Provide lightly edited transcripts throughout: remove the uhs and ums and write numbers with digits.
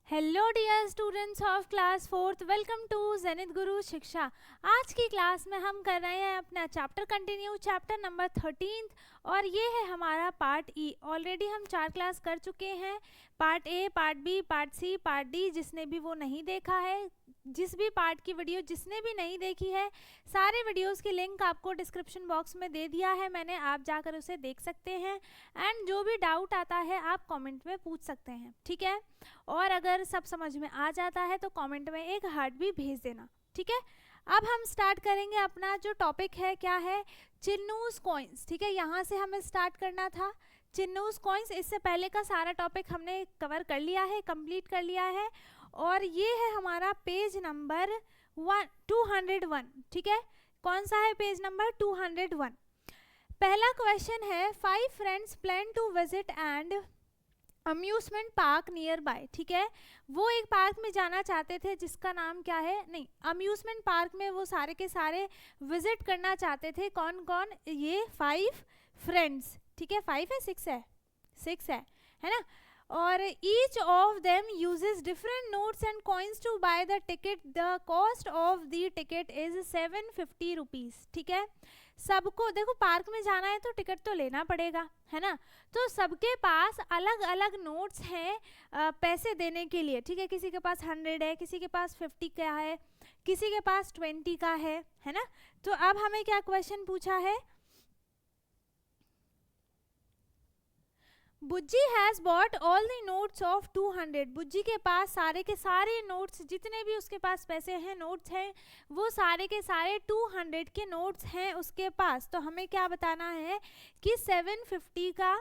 Hello dear students of class fourth, welcome to Zenith Guru Shiksha. आज की class में हम कर रहे हैं अपना चैप्टर कंटिन्यू, चैप्टर नंबर 13 और ये है हमारा पार्ट ई। ऑलरेडी हम 4 क्लास कर चुके हैं, part A, part B, part C, part D. जिसने भी वो नहीं देखा है, जिस भी पार्ट की वीडियो जिसने भी नहीं देखी है, सारे वीडियोस की लिंक आपको डिस्क्रिप्शन बॉक्स में दे दिया है मैंने, आप जाकर उसे देख सकते हैं। एंड जो भी डाउट आता है आप कमेंट में पूछ सकते हैं, ठीक है। और अगर सब समझ में आ जाता है तो कमेंट में एक हार्ट भी भेज देना, ठीक है। अब हम स्टार्ट करेंगे अपना जो टॉपिक है, क्या है, चिन्नूस कॉइन्स, ठीक है। यहाँ से हमें स्टार्ट करना था चिन्नूस कॉइन्स। इससे पहले का सारा टॉपिक हमने कवर कर लिया है, कंप्लीट कर लिया है। और ये है हमारा पेज नंबर 201, ठीक है। कौन सा है पेज नंबर 201। पहला क्वेश्चन है, 5 friends plan to visit and amusement park nearby, ठीक है। वो एक पार्क में जाना चाहते थे जिसका नाम क्या है, नहीं, अम्यूजमेंट पार्क में वो सारे के सारे विजिट करना चाहते थे। कौन कौन, ये 5 फ्रेंड्स, ठीक है। 5 है 6 है 6 है ना। और each of them uses different notes and coins to buy the ticket. The cost of the ticket is 750 rupees, ठीक है। सबको देखो, पार्क में जाना है तो टिकट तो लेना पड़ेगा, है ना। तो सबके पास अलग अलग नोट्स हैं पैसे देने के लिए, ठीक है। किसी के पास 100 है, किसी के पास 50 का है, किसी के पास 20 का है ना। तो अब हमें क्या क्वेश्चन पूछा है, बुज्जी has bot all the notes of 200। बुज्जी के पास सारे के सारे नोट्स, जितने भी उसके पास पैसे हैं, नोट्स हैं, वो सारे के सारे 200 के नोट्स हैं उसके पास। तो हमें क्या बताना है कि 750 का,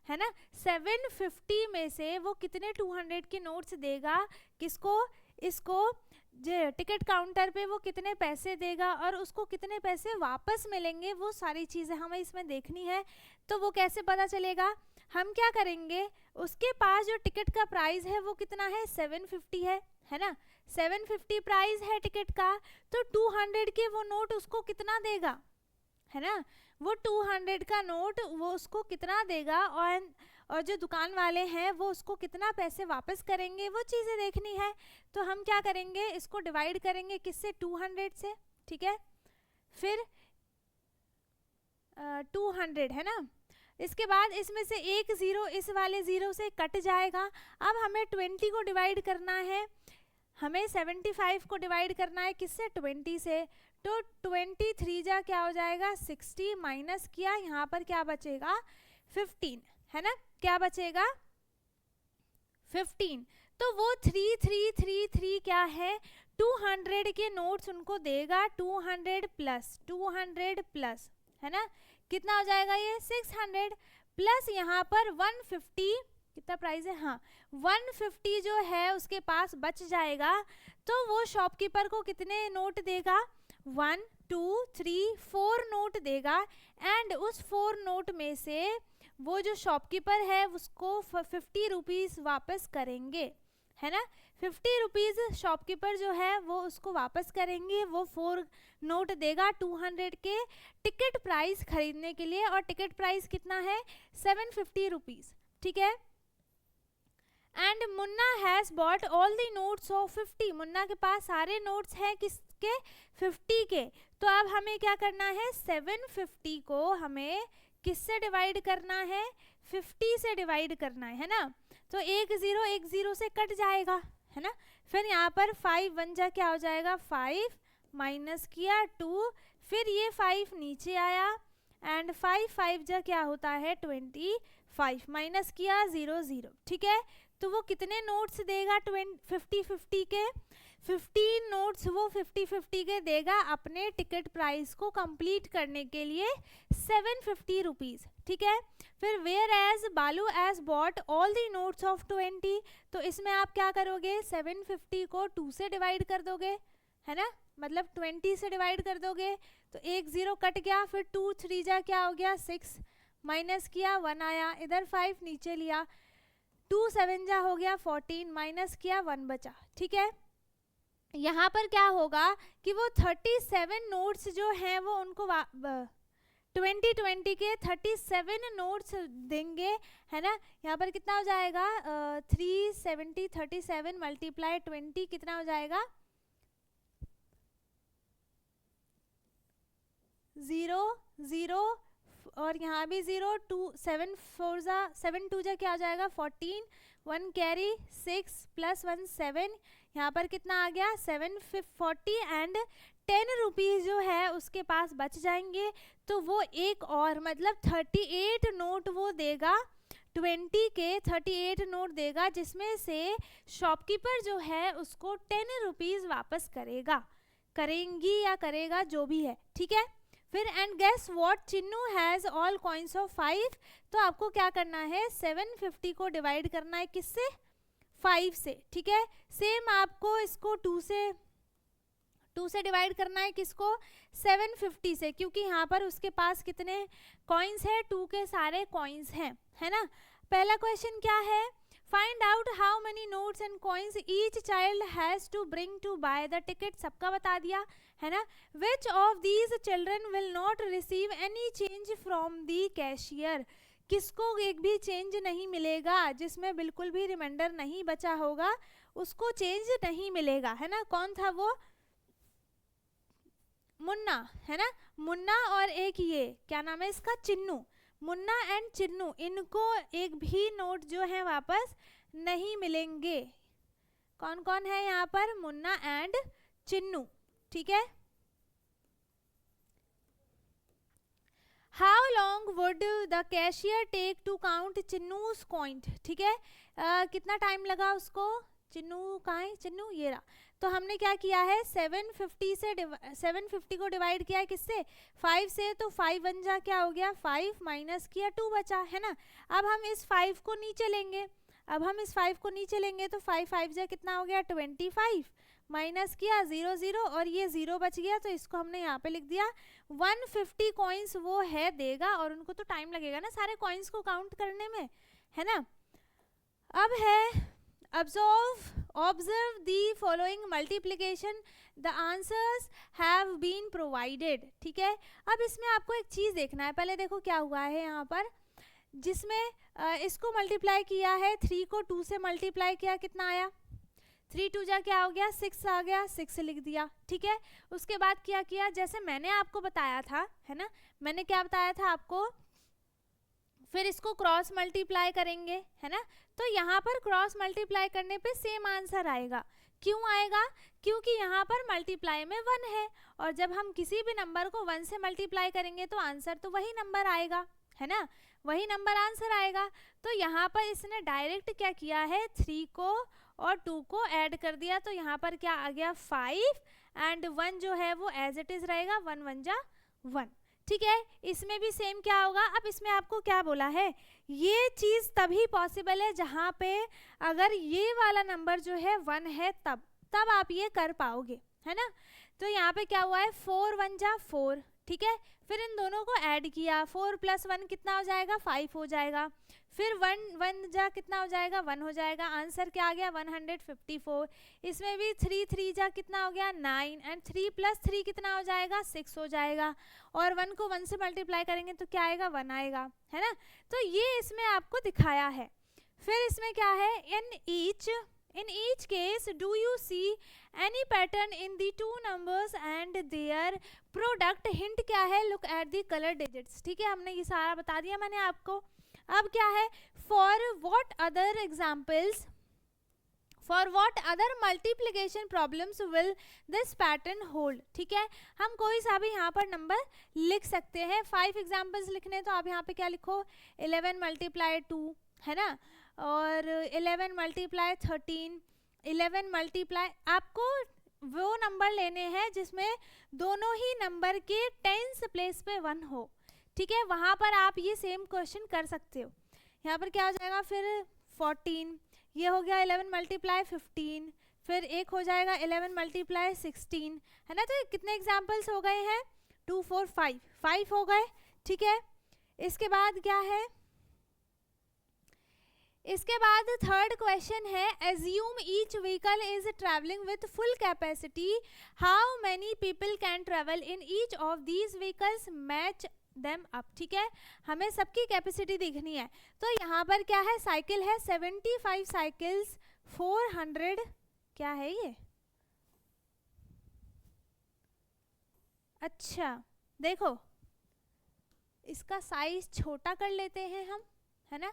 है ना, 750 में से वो कितने 200 के नोट्स देगा, किसको, इसको, टिकट काउंटर पे वो कितने पैसे देगा और उसको कितने पैसे वापस मिलेंगे, वो सारी चीज़ें हमें इसमें देखनी है। तो वो कैसे पता चलेगा, हम क्या करेंगे, उसके पास जो टिकट का प्राइस है वो कितना है, 750 है ना। 750 प्राइस है टिकट का, तो 200 के वो नोट उसको कितना देगा, है ना। वो 200 का नोट वो उसको कितना देगा, और जो दुकान वाले हैं वो उसको कितना पैसे वापस करेंगे, वो चीज़ें देखनी है। तो हम क्या करेंगे, इसको डिवाइड करेंगे किससे, 200 से, ठीक है। फिर 200 है ना। इसके बाद इसमें से एक ज़ीरो इस वाले ज़ीरो से कट जाएगा। अब हमें 20 को डिवाइड करना है, हमें 75 को डिवाइड करना है किससे, 20 से। तो 23 जा क्या हो जाएगा, 60, माइनस किया, यहाँ पर क्या बचेगा, 15, है ना। क्या बचेगा, 15। तो वो 3333 क्या है, 200 के नोट्स उनको देगा, 200 प्लस, है ना। कितना हो जाएगा ये, 600 प्लस यहाँ पर 150, कितना प्राइस है, हाँ 150 जो है उसके पास बच जाएगा। तो वो शॉपकीपर को कितने नोट देगा, 1 2 3 4 नोट देगा। एंड उस 4 नोट में से वो जो शॉपकीपर है उसको 50 रुपीज़ वापस करेंगे, है ना। 50 रुपीज़ शॉपकीपर जो है वो उसको वापस करेंगे। वो 4 नोट देगा 200 के टिकट प्राइस खरीदने के लिए, और टिकट प्राइस कितना है, 750 रुपीज़, ठीक है। And Munna has bot all the notes of 50। Munna के पास सारे नोट्स हैं किसके, 50 के। तो अब हमें क्या करना है, 750 को हमें किससे डिवाइड करना है, 50 से डिवाइड करना है ना। तो एक ज़ीरो से कट जाएगा, है ना। फिर यहाँ पर 5 1 जा क्या हो जाएगा, 5, माइनस किया 2, फिर ये 5 नीचे आया, एंड 5 5 जा क्या होता है, 25, माइनस किया 0 0, ठीक है। तो वो कितने नोट्स देगा, 50 के 15 नोट्स वो 50 के देगा अपने टिकट प्राइस को कंप्लीट करने के लिए, 750 रुपीज़, ठीक है। फिर whereas Balu has bought all the notes of 20। तो इसमें आप क्या करोगे, 750 को 2 से डिवाइड कर दोगे, है ना, मतलब 20 से डिवाइड कर दोगे। तो एक ज़ीरो कट गया, फिर 2 3 जा क्या हो गया, 6, माइनस किया 1 आया, इधर 5 नीचे लिया, 2 7 जा हो गया 14, माइनस किया 1 बचा, ठीक है। यहाँ पर क्या होगा कि वो 37 नोट्स जो हैं वो उनको 2020 के 37 नोट्स देंगे, है ना। यहाँ पर कितना हो जाएगा 370, 37 मल्टीप्लाई 20 कितना हो जाएगा 0 0 और यहाँ भी 0 2 7 4 जा 7 2 जा क्या हो जाएगा 14, 1 कैरी 6 प्लस 1 7, यहाँ पर कितना आ गया 740 एंड 10 रुपीज़ जो है उसके पास बच जाएंगे। तो वो एक और मतलब 38 नोट वो देगा, 20 के 38 नोट देगा, जिसमें से शॉपकीपर जो है उसको 10 रुपीज़ वापस करेंगी या करेगा जो भी है, ठीक है। फिर and guess what Chinnu has all coins of 5, तो आपको क्या करना है 750 को डिवाइड करना है किससे 5 से, ठीक है। सेम आपको इसको 2 से डिवाइड करना है किसको 750 से, क्योंकि यहाँ पर उसके पास कितने कॉइन्स है 2 के सारे कॉइन्स हैं, है ना। पहला क्वेश्चन क्या है find out how many notes and coins each child has to bring to buy the ticket, सबका बता दिया, है ना। Which of these children will not receive any change from the cashier, किसको एक भी चेंज नहीं मिलेगा, जिसमें बिल्कुल भी रिमाइंडर नहीं बचा होगा उसको चेंज नहीं मिलेगा, है ना। कौन था वो मुन्ना, है ना, मुन्ना और एक ये क्या नाम है इसका चिन्नू, मुन्ना एंड चिन्नू, इनको एक भी नोट जो है वापस नहीं मिलेंगे। कौन कौन है यहाँ पर मुन्ना एंड चिन्नू, ठीक है। How long would the cashier take to count Chinnu's coin, ठीक है। कितना टाइम लगा उसको, चिन्नू कहाँ है चिन्नू ये रहा। तो हमने क्या किया है 750 से 750 को डिवाइड किया है किससे 5 से, तो 5 बन जा क्या हो गया 5 माइनस किया 2 बचा, है ना। अब हम इस 5 को नीचे लेंगे, तो 5 5 जा कितना हो गया 25 माइनस किया 0 0 और ये 0 बच गया, तो इसको हमने यहाँ पे लिख दिया 150 कॉइन्स वो है देगा, और उनको तो टाइम लगेगा ना सारे कॉइन्स को काउंट करने में, है ना। अब है observe the following multiplication, the answers have been provided, ठीक है। अब इसमें आपको एक चीज़ देखना है, पहले देखो क्या हुआ है यहाँ पर, जिसमें इसको मल्टीप्लाई किया है 3 को 2 से मल्टीप्लाई किया कितना आया 3 2 जा क्या हो गया 6 आ गया, 6 लिख दिया, ठीक है। उसके बाद क्या किया जैसे मैंने आपको बताया था, है ना, मैंने क्या बताया था आपको, फिर इसको क्रॉस मल्टीप्लाई करेंगे, है ना। तो यहाँ पर क्रॉस मल्टीप्लाई करने पे सेम आंसर आएगा, क्यों आएगा, क्योंकि यहाँ पर मल्टीप्लाई में 1 है, और जब हम किसी भी नंबर को 1 से मल्टीप्लाई करेंगे तो आंसर तो वही नंबर आएगा, है ना, वही नंबर आंसर आएगा। तो यहाँ पर इसने डायरेक्ट क्या किया है 3 को और 2 को ऐड कर दिया, तो यहाँ पर क्या आ गया 5 एंड 1 जो है वो एज इट इज रहेगा 1 1 जा 1, ठीक है। इसमें भी सेम क्या होगा, अब इसमें आपको क्या बोला है, ये चीज़ तभी पॉसिबल है जहाँ पे अगर ये वाला नंबर जो है 1 है तब आप ये कर पाओगे, है ना। तो यहाँ पे क्या हुआ है 4 1 जा 4, ठीक है। फिर इन दोनों को ऐड किया 4 + 1 कितना हो जाएगा 5 हो जाएगा, फिर 1 1 जा कितना हो जाएगा 1 हो जाएगा, आंसर क्या आ गया 154। इसमें भी 3 3 जा कितना हो गया 9 एंड 3 + 3 कितना हो जाएगा 6 हो जाएगा, और 1 को 1 से मल्टीप्लाई करेंगे तो क्या आएगा 1 आएगा, है ना। तो ये इसमें आपको दिखाया है। फिर इसमें क्या है in each case do you see any pattern in the two numbers and their product, hint क्या है look at the color digits, ठीक है। हमने ये सारा बता दिया मैंने आपको। अब क्या है for what other multiplication problems will this pattern hold, ठीक है। हम कोई सा भी यहाँ पर नंबर लिख सकते हैं, 5 एग्जाम्पल्स लिखने, तो आप यहाँ पे क्या लिखो 11 × 2, है ना, और 11 × 13, 11 मल्टीप्लाई, आपको वो नंबर लेने हैं जिसमें दोनों ही नंबर के टेंस प्लेस पे 1 हो, ठीक है। वहाँ पर आप ये सेम क्वेश्चन कर सकते हो। यहाँ पर क्या हो जाएगा फिर 14, ये हो गया 11 × 15, फिर एक हो जाएगा 11 × 16, है ना। तो कितने एग्जाम्पल्स हो गए हैं 2 4 5 हो गए, ठीक है। इसके बाद क्या है, इसके बाद थर्ड क्वेश्चन है assume each vehicle is travelling with full capacity, how many people can travel in each of these vehicles, match them up, ठीक है, हमें सबकी कैपेसिटी देखनी है। तो यहाँ पर क्या है, साइकिल है 75 साइकिल्स 400, क्या है ये, अच्छा देखो इसका साइज छोटा कर लेते हैं हम, है ना,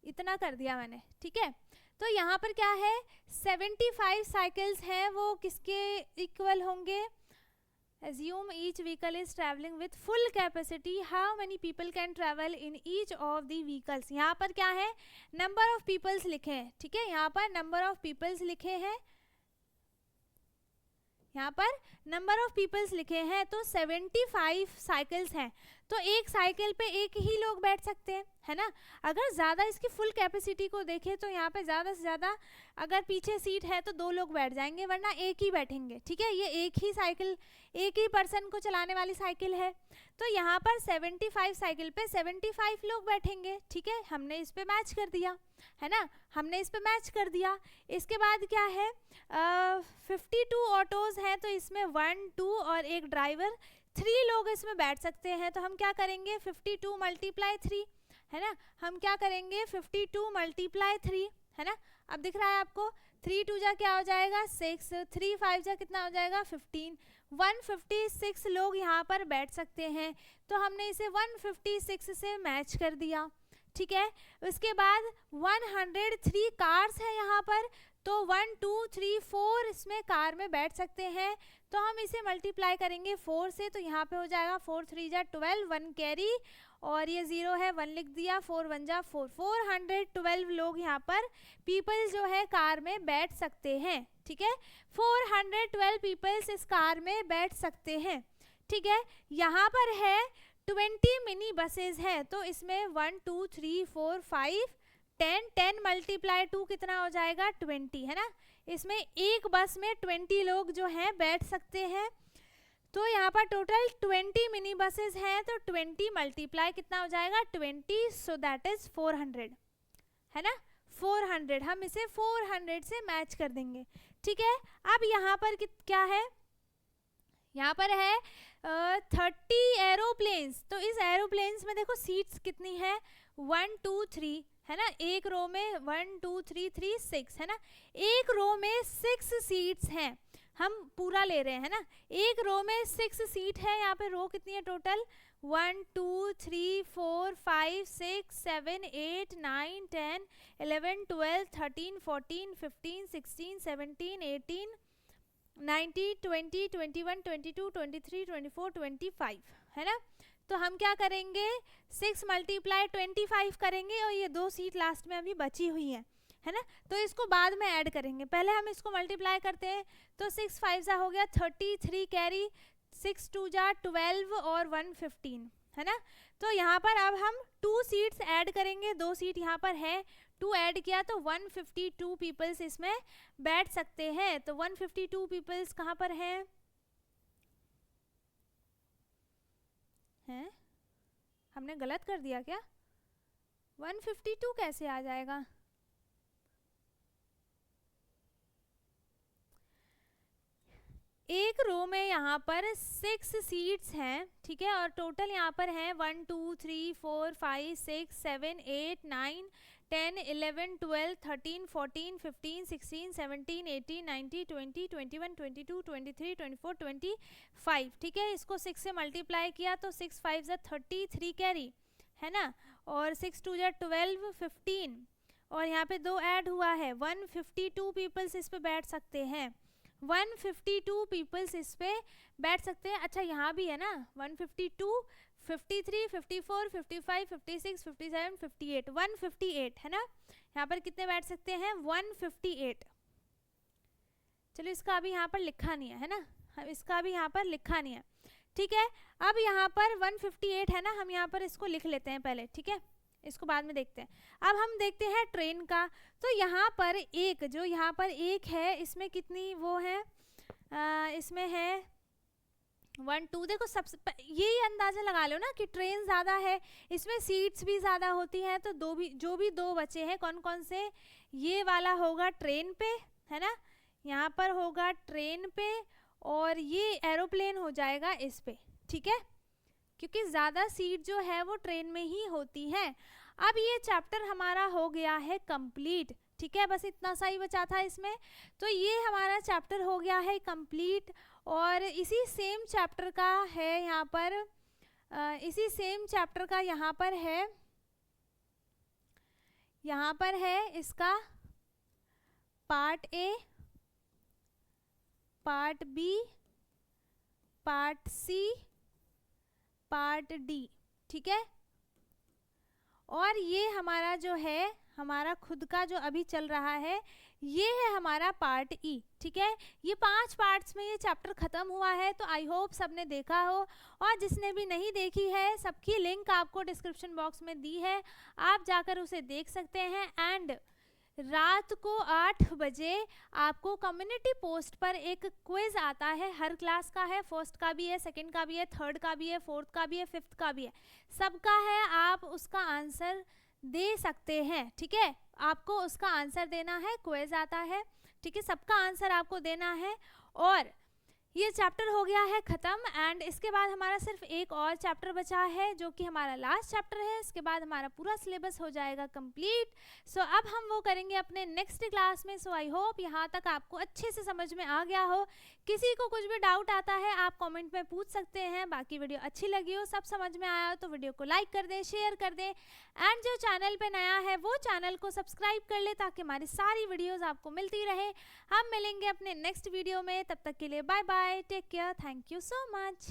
इतना कर दिया मैंने, ठीक है। तो यहाँ पर क्या है 75 साइकिल्स हैं, वो किसके इक्वल होंगे, assume each vehicle is traveling with full capacity, how many people can travel in each of the vehicles। यहाँ पर क्या है नंबर ऑफ पीपल्स लिखे हैं, ठीक है, यहाँ पर नंबर ऑफ पीपल्स लिखे हैं, यहाँ पर नंबर ऑफ पीपल्स लिखे हैं, तो 75 साइकिल्स हैं, तो एक साइकिल पे एक ही लोग बैठ सकते हैं, है ना। अगर ज़्यादा इसकी फुल कैपेसिटी को देखें तो यहाँ पे ज़्यादा से ज़्यादा अगर पीछे सीट है तो 2 लोग बैठ जाएंगे, वरना एक ही बैठेंगे, ठीक है। ये एक ही साइकिल, एक ही पर्सन को चलाने वाली साइकिल है, तो यहाँ पर 75 साइकिल पे 75 लोग बैठेंगे, ठीक है, हमने इस पे मैच कर दिया, है ना, हमने इस पे मैच कर दिया। इसके बाद क्या है 52 ऑटोज़ हैं, तो इसमें 1 2 और एक ड्राइवर, 3 लोग इसमें बैठ सकते हैं, तो हम क्या करेंगे 52 × 3, है ना, हम क्या करेंगे 52 × 3, है ना। अब दिख रहा है आपको 3 2 जा क्या हो जाएगा 6, 3 5 जा कितना हो जाएगा 15, 156 लोग यहाँ पर बैठ सकते हैं, तो हमने इसे 156 से मैच कर दिया, ठीक है। उसके बाद 103 कार्स हैं यहाँ पर, तो 1 2 3 4 इसमें कार में बैठ सकते हैं, तो हम इसे मल्टीप्लाई करेंगे 4 से, तो यहाँ पे हो जाएगा 4 3 जा 12, 1 कैरी और ये 0 है 1 लिख दिया, 4 1 जा 4, 412 लोग यहाँ पर पीपल जो है कार में बैठ सकते हैं, ठीक है, 412 पीपल्स इस कार में बैठ सकते हैं, ठीक है। यहाँ पर है 20 मिनी बसेस हैं, तो इसमें 1 2 3 4 5 10 10 × 2 कितना हो जाएगा 20, है ना। इसमें एक बस में 20 लोग जो हैं बैठ सकते हैं, तो यहाँ पर टोटल 20 मिनी बसेस हैं, तो 20 × कितना हो जाएगा 20, सो दैट इज 400, है ना, 400, हम इसे 400 से मैच कर देंगे, ठीक है। अब यहाँ पर क्या है, यहाँ पर है 30 एरोप्लेन्स, तो इस एरोप्लेन्स में देखो सीट्स कितनी है 1 2 3, है ना, एक रो में 1 2 3 3 6, है ना, एक रो में 6 सीट्स हैं, हम पूरा ले रहे हैं, है ना, एक रो में 6 सीट है, यहाँ पे रो कितनी है टोटल 1 2 3 4 5 6 7 8 9 10 11 12 13 14 15 16 17 18 19 20 21 22 23 24 25, है ना। तो हम क्या करेंगे 6 × 25 करेंगे, और ये 2 सीट लास्ट में अभी बची हुई हैं, है ना, तो इसको बाद में ऐड करेंगे, पहले हम इसको मल्टीप्लाई करते हैं, तो 6 5 जा हो गया 33 कैरी, 6 2 जा 12 और 1 15, है ना। तो यहाँ पर अब हम 2 सीट्स ऐड करेंगे, 2 सीट यहाँ पर है, 2 ऐड किया तो 152 पीपल्स इसमें बैठ सकते हैं, तो 152 पीपल्स कहाँ पर हैं, हैं, हमने गलत कर दिया क्या, 152 कैसे आ जाएगा, एक रो में यहाँ पर 6 सीट्स हैं, ठीक है, और टोटल यहाँ पर हैं 1 2 3 4 5 6 7 8 9 10 11 12 13 14 15 16 17 18 19 20 21 22 23 24 25, ठीक है। इसको 6 से मल्टीप्लाई किया तो 6 5 जा 33 कैरी, है ना, और 6 2 जा 12 15, और यहाँ पे 2 ऐड हुआ है, 152 पीपल्स इस पे बैठ सकते हैं, 152 पीपल्स इस पे बैठ सकते हैं। अच्छा यहाँ भी है ना 152 53 54 55 56 57 58 158, है ना, यहाँ पर कितने बैठ सकते हैं 158। चलो इसका अभी यहाँ पर लिखा नहीं है ना, इसका अभी यहाँ पर लिखा नहीं है, ठीक है। अब यहाँ पर 158 है ना, हम यहाँ पर इसको लिख लेते हैं पहले, ठीक है, इसको बाद में देखते हैं। अब हम देखते हैं ट्रेन का, तो यहाँ पर एक जो यहाँ पर एक है इसमें कितनी वो है इसमें है 1 2, देखो सबसे यही अंदाज़ा लगा लो ना कि ट्रेन ज़्यादा है, इसमें सीट्स भी ज़्यादा होती हैं, तो जो भी 2 बचे हैं कौन कौन से, ये वाला होगा ट्रेन पे, है ना, यहाँ पर होगा ट्रेन पे, और ये एरोप्लेन हो जाएगा इस पे, ठीक है, क्योंकि ज़्यादा सीट जो है वो ट्रेन में ही होती हैं। अब ये चैप्टर हमारा हो गया है कंप्लीट, ठीक है, बस इतना सा ही बचा था इसमें। तो ये हमारा चैप्टर हो गया है कंप्लीट। और इसी सेम चैप्टर का है यहाँ पर, इसी सेम चैप्टर का यहाँ पर है इसका part A, part B, part C, part D, ठीक है। और ये हमारा जो है, हमारा खुद का जो अभी चल रहा है, ये है हमारा पार्ट ई, ठीक है। ये 5 पार्ट्स में ये चैप्टर ख़त्म हुआ है। तो आई होप सबने देखा हो, और जिसने भी नहीं देखी है सबकी लिंक आपको डिस्क्रिप्शन बॉक्स में दी है, आप जाकर उसे देख सकते हैं। एंड रात को 8 बजे आपको कम्युनिटी पोस्ट पर एक क्विज आता है, हर क्लास का है, फर्स्ट का भी है, सेकंड का भी है, थर्ड का भी है, फोर्थ का भी है, फिफ्थ का भी है, सबका है। आप उसका आंसर दे सकते हैं, ठीक है। आपको उसका आंसर देना है, क्विज आता है, ठीक है, सबका आंसर आपको देना है। और ये चैप्टर हो गया है ख़त्म। एंड इसके बाद हमारा सिर्फ एक और चैप्टर बचा है, जो कि हमारा लास्ट चैप्टर है। इसके बाद हमारा पूरा सिलेबस हो जाएगा कंप्लीट। सो अब हम वो करेंगे अपने नेक्स्ट क्लास में। सो आई होप यहाँ तक आपको अच्छे से समझ में आ गया हो। किसी को कुछ भी डाउट आता है आप कमेंट में पूछ सकते हैं। बाकी वीडियो अच्छी लगी हो, सब समझ में आया हो, तो वीडियो को लाइक कर दें, शेयर कर दें। एंड जो चैनल पे नया है वो चैनल को सब्सक्राइब कर ले, ताकि हमारी सारी वीडियोस आपको मिलती रहे। हम मिलेंगे अपने नेक्स्ट वीडियो में, तब तक के लिए bye bye, take care, thank you so much.